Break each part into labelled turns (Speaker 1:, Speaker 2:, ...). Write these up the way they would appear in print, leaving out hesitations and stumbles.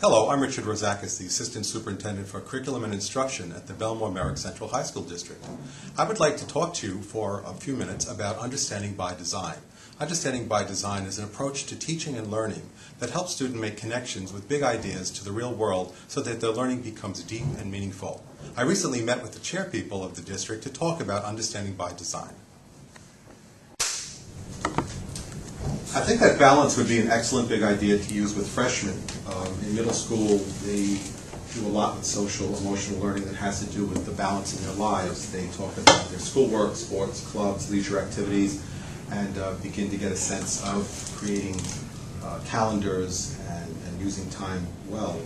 Speaker 1: Hello, I'm Richard Rozakis, the Assistant Superintendent for Curriculum and Instruction at the Belmore Merrick Central High School District. I would like to talk to you for a few minutes about understanding by design. Understanding by design is an approach to teaching and learning that helps students make connections with big ideas to the real world so that their learning becomes deep and meaningful. I recently met with the chairpeople of the district to talk about understanding by design. I think that balance would be an excellent big idea to use with freshmen. In middle school, they do a lot with social, emotional learning that has to do with the balance in their lives. They talk about their schoolwork, sports, clubs, leisure activities, and begin to get a sense of creating calendars and using time well.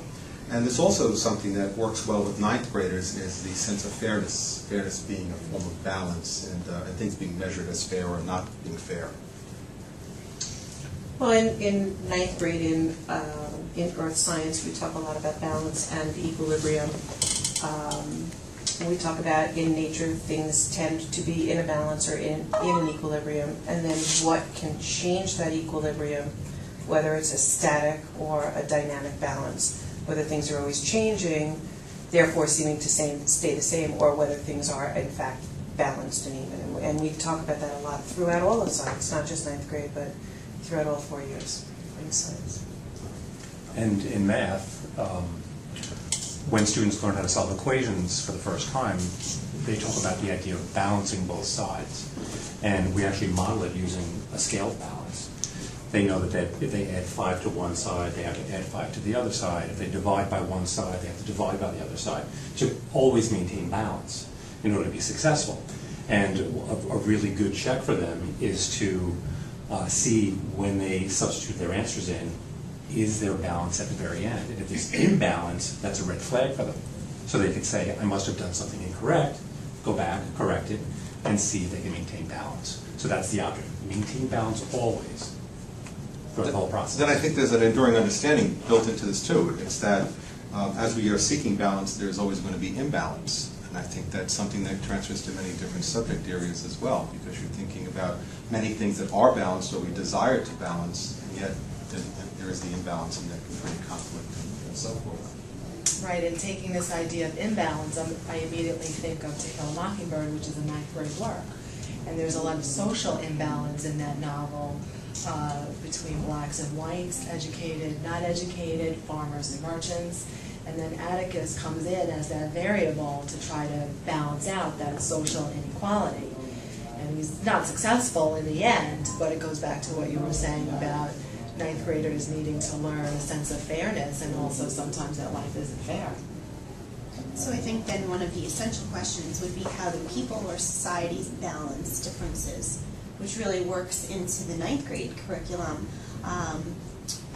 Speaker 1: And there's also something that works well with ninth graders is the sense of fairness, fairness being a form of balance and things being measured as fair or not being fair.
Speaker 2: Well, in ninth grade in earth science, we talk a lot about balance and equilibrium. And we talk about in nature things tend to be in a balance or in an equilibrium, and then what can change that equilibrium, whether it's a static or a dynamic balance, whether things are always changing, therefore seeming to stay the same, or whether things are in fact balanced and even. And we talk about that a lot throughout all of science, not just ninth grade, but throughout all 4 years in science.
Speaker 3: And in math, when students learn how to solve equations for the first time, they talk about the idea of balancing both sides. And we actually model it using a scale balance. They know that if they add 5 to one side, they have to add 5 to the other side. If they divide by one side, they have to divide by the other side. To always maintain balance in order to be successful. And a really good check for them is to see when they substitute their answers in, is there balance at the very end? And if there's imbalance, that's a red flag for them. So they can say, I must have done something incorrect, go back, correct it, and see if they can maintain balance. So that's the object. Maintain balance always throughout the whole process.
Speaker 1: Then I think there's an enduring understanding built into this too. It's that as we are seeking balance, there's always going to be imbalance. And I think that's something that transfers to many different subject areas as well, because you're thinking about many things that are balanced or we desire to balance, and yet there is the imbalance and that can create conflict and so forth.
Speaker 4: Right, and taking this idea of imbalance, I immediately think of To Kill a Mockingbird, which is a ninth grade work. And there's a lot of social imbalance in that novel between blacks and whites, educated, not educated, farmers and merchants. And then Atticus comes in as that variable to try to balance out that social inequality. And he's not successful in the end, but it goes back to what you were saying about ninth graders needing to learn a sense of fairness and also sometimes that life isn't fair.
Speaker 5: So I think then one of the essential questions would be how do people or societies balance differences, which really works into the ninth grade curriculum.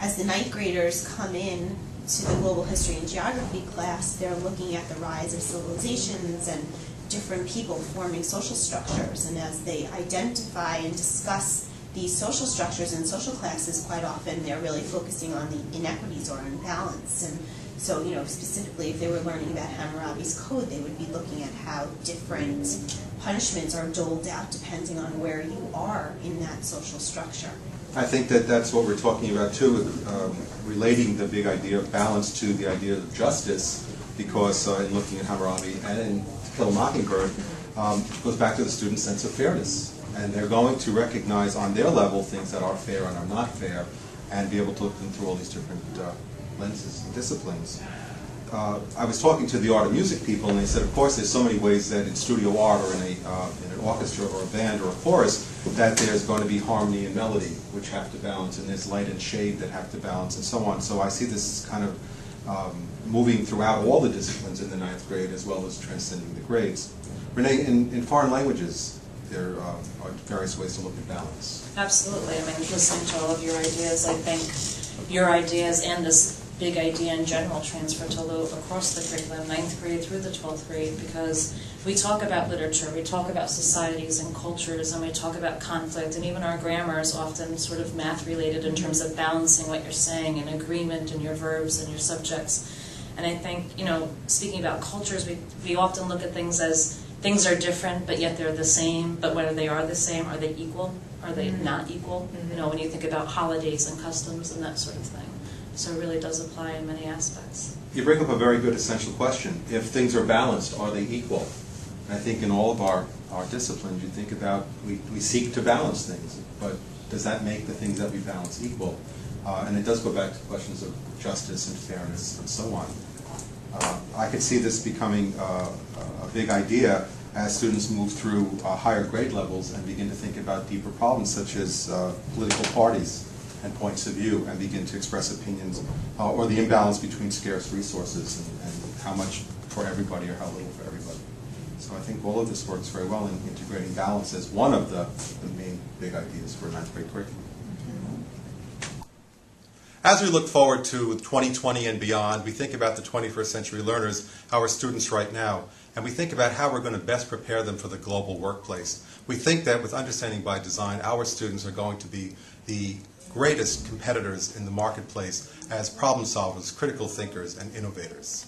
Speaker 5: As the ninth graders come in to the global history and geography class, they're looking at the rise of civilizations and different people forming social structures. And as they identify and discuss these social structures in social classes, quite often they're really focusing on the inequities or imbalance. And so, specifically if they were learning about Hammurabi's code, they would be looking at how different punishments are doled out depending on where you are in that social structure.
Speaker 1: I think that that's what we're talking about too, relating the big idea of balance to the idea of justice, because in looking at Hammurabi and in To Kill a Mockingbird, it goes back to the student's sense of fairness. And they're going to recognize on their level things that are fair and are not fair, and be able to look them through all these different lenses and disciplines. I was talking to the art and music people, and they said, of course, there's so many ways that in studio art or in an orchestra or a band or a chorus that there's going to be harmony and melody, which have to balance, and there's light and shade that have to balance, and so on. So I see this kind of moving throughout all the disciplines in the ninth grade, as well as transcending the grades. Renee, in foreign languages, there are various ways to look at balance.
Speaker 6: Absolutely. I mean, listening to all of your ideas, I think your ideas and this big idea in general transfer to across the curriculum, 9th grade through the 12th grade, because we talk about literature, we talk about societies and cultures, and we talk about conflict, and even our grammar is often sort of math-related in terms of balancing what you're saying and agreement and your verbs and your subjects. And I think, speaking about cultures, we often look at things as things are different, but yet they're the same. But whether they are the same, are they equal? Are they not equal? When you think about holidays and customs and that sort of thing. So it really does apply in many aspects.
Speaker 1: You bring up a very good essential question. If things are balanced, are they equal? And I think in all of our disciplines, you think about, we seek to balance things, but does that make the things that we balance equal? And it does go back to questions of justice and fairness and so on. I could see this becoming a big idea as students move through higher grade levels and begin to think about deeper problems such as political parties and points of view, and begin to express opinions, or the imbalance between scarce resources and how much for everybody or how little for everybody. So I think all of this works very well in integrating balance as one of the main big ideas for ninth grade curriculum. As we look forward to 2020 and beyond, we think about the 21st century learners, our students right now, and we think about how we're going to best prepare them for the global workplace. We think that with Understanding by Design, our students are going to be the greatest competitors in the marketplace as problem solvers, critical thinkers, and innovators.